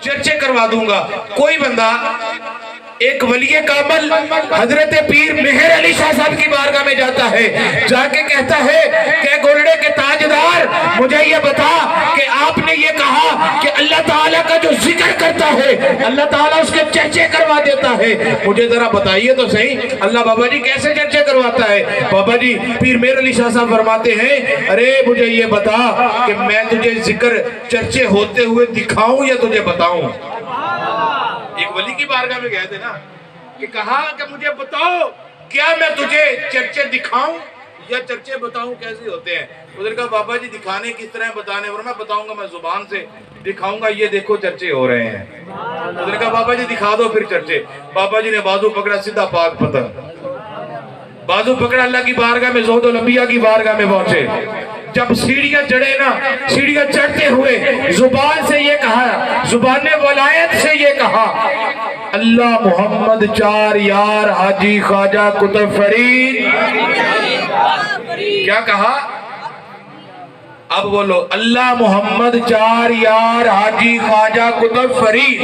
चर्चे करवा दूंगा। कोई बंदा एक वली कामल हजरत पीर मेहर अली शाह साहब की बारगाह में जाता है, जाके कहता है कि गोलड़े के ताजदार, मुझे ये बता कि आपने ये कहा कि अल्लाह ताला का जो जिक्र करता है अल्लाह ताला उसके चर्चे करवा देता है, मुझे जरा बताइए तो सही अल्लाह बाबा जी कैसे चर्चे करवाता है। बाबा जी पीर मेहर अली शाह साहब फरमाते हैं, अरे मुझे ये बता कि मैं तुझे जिक्र चर्चे होते हुए दिखाऊं या तुझे बताऊं। एक वली की बारगाह में गए थे ना, कि कहा कि मुझे बताओ क्या मैं तुझे चर्चे दिखाऊं या चर्चे बताऊं कैसे होते हैं। उधर का बाबा जी दिखाने किस तरह बताने, और मैं बताऊंगा, मैं जुबान से दिखाऊंगा, ये देखो चर्चे हो रहे हैं। उधर का बाबा जी दिखा दो फिर चर्चे। बाबा जी ने बाजू पकड़ा, सीधा पाक पतन बाजू पकड़ा, अल्लाह की बारगाह में, ज़ोहदुल अंबिया की बारगाह में पहुंचे। जब सीढ़ियां चढ़े ना, सीढ़ियां चढ़ते हुए जुबान से ये कहा, जुबान ने वलायत से ये कहा, अल्लाह मोहम्मद चार यार हाजी ख्वाजा कुतुब फरीद। क्या कहा? अब बोलो, अल्लाह मोहम्मद चार यार हाजी ख्वाजा कुतुब फरीद।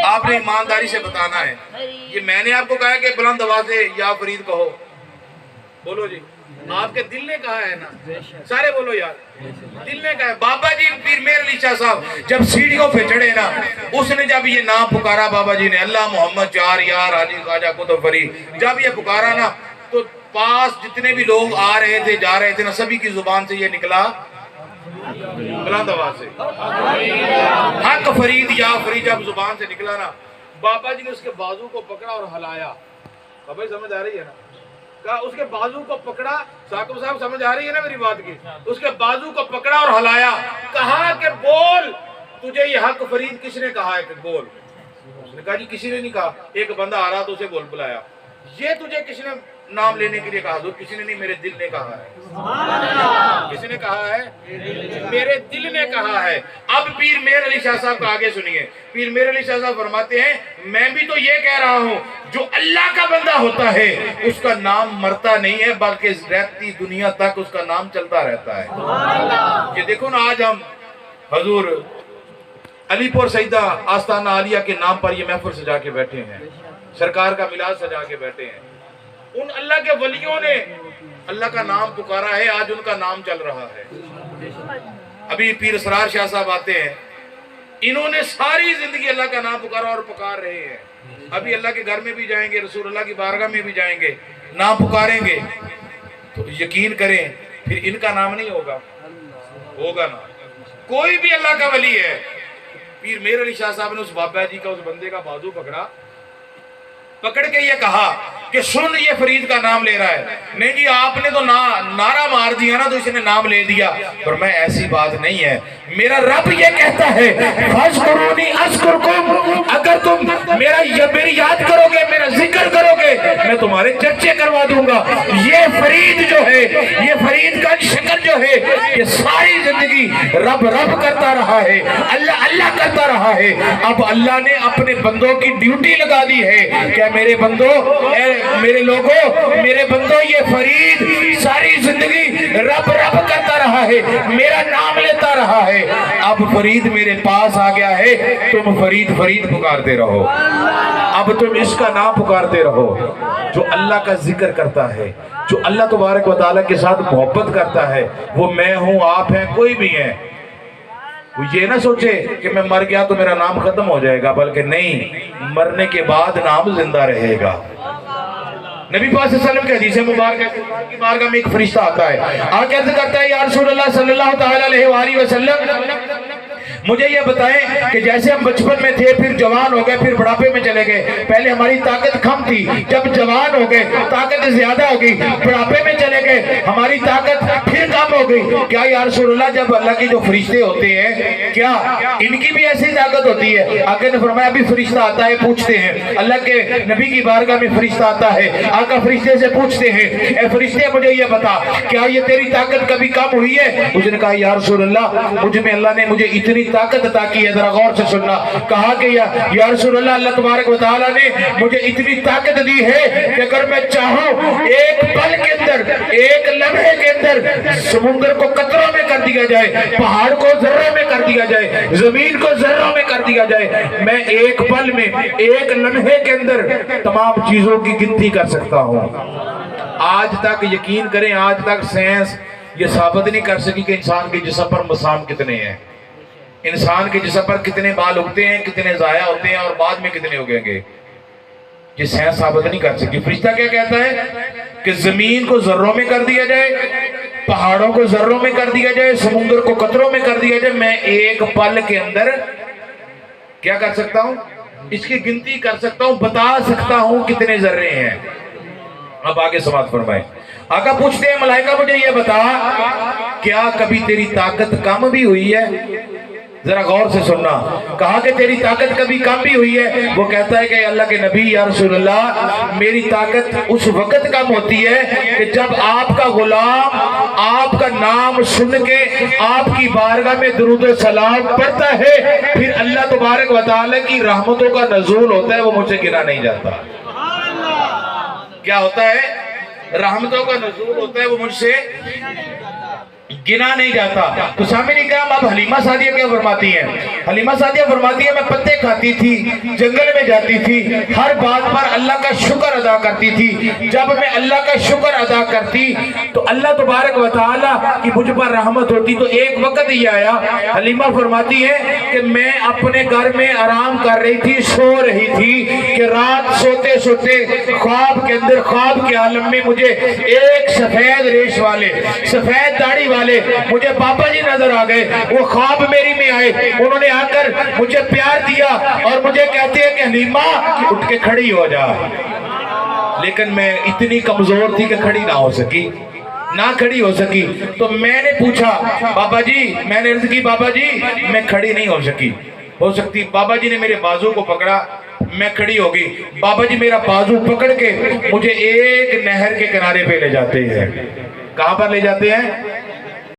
आपने ईमानदारी से बताना है, ये मैंने आपको कहा कि बुलंद आवाज से या फरीद कहो। बोलो जी, आपके दिल ने कहा है ना, सारे बोलो यार, दिल ने कहा है। बाबा जी पीर मेहर अली शाह साहब जब सीढ़ियों पे चढ़े ना, उसने जब ये नाम पुकारा बाबा जी ने, अल्लाह मोहम्मद चार यार हाजी ख्वाजा कुतुब फरीद, जब ये पुकारा ना, तो पास जितने भी लोग आ रहे थे जा रहे थे ना, सभी की जुबान से ये निकला बुलंद आवाज से, हक फरीद या फरीद। जब जुबान से निकला ना, बाबा जी ने उसके बाजू को पकड़ा और हलाया। भाई समझ आ रही है ना? कहा उसके बाजू को पकड़ा, साकिब साहब समझ आ रही है ना मेरी बात की? उसके बाजू को पकड़ा और हलाया, कहा कि बोल, तुझे ये हक फरीद किसने कहा है कि बोल? उसने कहा जी किसी ने नहीं कहा। एक बंदा आ रहा तो उसे बोल बुलाया, ये तुझे किसने नाम लेने के लिए कहा? तो किसी ने नहीं, मेरे दिल ने कहा है। किसने कहा है? मेरे दिल ने कहा है। अब पीर मेहर अली शाह साहब का आगे सुनिए। पीर मेहर अली शाह साहब फरमाते हैं, मैं भी तो ये कह रहा हूँ, जो अल्लाह का बंदा होता है उसका नाम मरता नहीं है, बल्कि रहती दुनिया तक उसका नाम चलता रहता है। ये देखो ना, आज हम हजूर अलीपुर सईदा आस्ताना आलिया के नाम पर ये महफिल सजा के बैठे हैं, सरकार का मिलाद सजा के बैठे हैं। उन अल्लाह के वलियों ने अल्लाह का नाम पुकारा है, आज उनका नाम चल रहा है। अभी पीर असरार शाह साहब आते हैं, इन्होंने सारी जिंदगी अल्लाह का नाम पुकारा और पुकार रहे हैं। अभी अल्लाह के घर में भी जाएंगे, रसूल अल्लाह की बारगाह में भी जाएंगे, नाम पुकारेंगे, तो यकीन करें फिर इनका नाम नहीं होगा, होगा ना। कोई भी अल्लाह का वली है। पीर मेहर अली शाह साहब ने उस बाबा जी का, उस बंदे का बाजू पकड़ा, पकड़ के ये कहा कि सुन, ये फरीद का नाम ले रहा है। नहीं जी, आपने तो नारा मार दिया ना, तो इसने नाम ले दिया। पर मैं, ऐसी बात नहीं है। मेरा रब ये कहता है, फज़कुरूनी अज़कुरकुम, अगर तुम मेरी याद करोगे, मेरा जिक्र करोगे, मैं तुम्हारे चर्चे करवा दूंगा। ये फरीद जो है, ये फरीद का शक्ल जो है, ये सारी जिंदगी रब रब करता रहा है, अल्लाह अल्लाह करता रहा है। अब अल्लाह ने अपने बंदों की ड्यूटी लगा दी है, क्या मेरे बंदों, मेरे लोगों, मेरे बंदों, ये फरीद सारी जिंदगी रब रब करता रहा है, मेरा नाम लेता रहा है। अब फरीद मेरे पास आ गया है, तुम फरीद फरीद पुकारते रहो। अब तुम इसका नाम पुकारते रहो जो अल्लाह का जिक्र करता है, जो अल्लाह तबारक व तआला के साथ मोहब्बत करता है। वो मैं हूं, आप हैं, कोई भी है। वो ये ना सोचे कि मैं मर गया तो मेरा नाम खत्म हो जाएगा, बल्कि नहीं, मरने के बाद नाम जिंदा रहेगा। नबी पाक सल्लल्लाहु अलैहि वसल्लम के हदीस मुबारक की बारगाह में एक फरिश्ता आता है, आके अर्ज़ करता है, या रसूलल्लाह सल्लल्लाहु तआला अलैहि वसल्लम, मुझे ये बताएं कि जैसे हम बचपन में थे, फिर जवान हो गए, फिर बुढ़ापे में चले गए, पहले हमारी ताकत कम थी, जब जवान हो गए ताकत ज्यादा हो गई, बुढ़ापे में चले गए हमारी ताकत फिर कम हो गई। क्या या रसूलल्लाह, जब अल्लाह के जो फरिश्ते होते हैं, क्या इनकी भी ऐसी ताकत होती है? आका ने फरमाया, अभी फरिश्ता आता है, पूछते हैं, अल्लाह के नबी की बारगाह में फरिश्ता आता है, आका फरिश्ते से पूछते हैं, ए फरिश्ते मुझे ये बता, क्या ये तेरी ताकत कभी कम हुई है? उसने कहा, या रसूलल्लाह, मुझ में अल्लाह ने मुझे इतनी طاقت عطا کی ہے، ذرا غور سے سننا. کہا کہ یا رسول اللہ، اللہ تبارک و تعالیٰ نے مجھے اتنی طاقت دی ہے کہ اگر میں چاہوں ایک پل کے اندر، ایک لمحے کے اندر سمندر کو قطروں میں کر دیا جائے، پہاڑ کو ذروں میں کر دیا جائے، زمین کو ذروں میں کر دیا جائے، میں ایک پل میں، ایک لمحے کے اندر تمام چیزوں کی گنتی کر سکتا ہوں. آج تک یقین کریں، آج تک سائنس یہ ثابت نہیں کر سکی کہ انسان کے جسم پر مسام کتنے ہیں، انسان کے جسم پر کتنے بال اگتے ہیں، کتنے ضائع ہوتے ہیں اور بعد میں کتنے اگیں گے. یہ سائنس ثابت نہیں کر سکی. فرشتہ کیا کہتا ہے کہ زمین کو ذروں میں کر دیا جائے، پہاڑوں کو ذروں میں کر دیا جائے، سمندر کو قطروں میں کر دیا جائے، میں ایک پل کے اندر کیا کر سکتا ہوں؟ اس کی گنتی کر سکتا ہوں، بتا سکتا ہوں کتنے ذرے ہیں. اب آگے سماعت فرمائیں. آقا پوچھتے ہیں ملائکہ مجھے یہ بتا، کیا کبھی تیری طاقت کم بھی ہوئی ہے؟ ذرا غور سے سننا. کہا کہ تیری طاقت کبھی کم بھی ہوئی ہے؟ وہ کہتا ہے کہ اللہ کے نبی یا رسول اللہ، میری طاقت اس وقت کم ہوتی ہے کہ جب آپ کا غلام آپ کا نام سن کے آپ کی بارگاہ میں درود و سلام پڑھتا ہے، پھر اللہ تبارک و تعالیٰ کی رحمتوں کا نزول ہوتا ہے، وہ مجھ سے گرا نہیں جاتا. کیا ہوتا ہے؟ رحمتوں کا نزول ہوتا ہے، وہ مجھ سے گنا نہیں جاتا. تو سامنے کرام اب حلیمہ سعدیہ کیا فرماتی ہیں؟ حلیمہ سعدیہ فرماتی ہے میں پتے کھاتی تھی، جنگل میں جاتی تھی، ہر بات پر اللہ کا شکر ادا کرتی تھی. جب میں اللہ کا شکر ادا کرتی تو اللہ تبارک و تعالیٰ کی مجھ پر رحمت ہوتی. تو ایک وقت یہ آیا، حلیمہ فرماتی ہے کہ میں اپنے گھر میں آرام کر رہی تھی، سو رہی تھی کہ رات سوتے سوتے خواب کے اندر، خواب کے عالم میں مجھے ایک سفید ریش والے، سفید داڑھی والے مجھے بابا جی نظر آ گئے. وہ خواب میری میں آئے، انہوں نے آ کر مجھے پیار دیا اور مجھے کہتے ہیں کہ حلیمہ اٹھ کے کھڑی ہو جا. لیکن میں اتنی کمزور تھی کہ کھڑی نہ ہو سکی، نہ کھڑی ہو سکی. تو میں نے پوچھا بابا جی، میں نے عرض کی بابا جی میں کھڑی نہیں ہو سکتی. بابا جی نے میرے بازو کو پکڑا، میں کھڑی ہو گئی. بابا جی میرا بازو پکڑ کے مجھے ایک نہر کے کنارے پہ لے جاتے ہیں. کہاں پر لے جاتے ہیں؟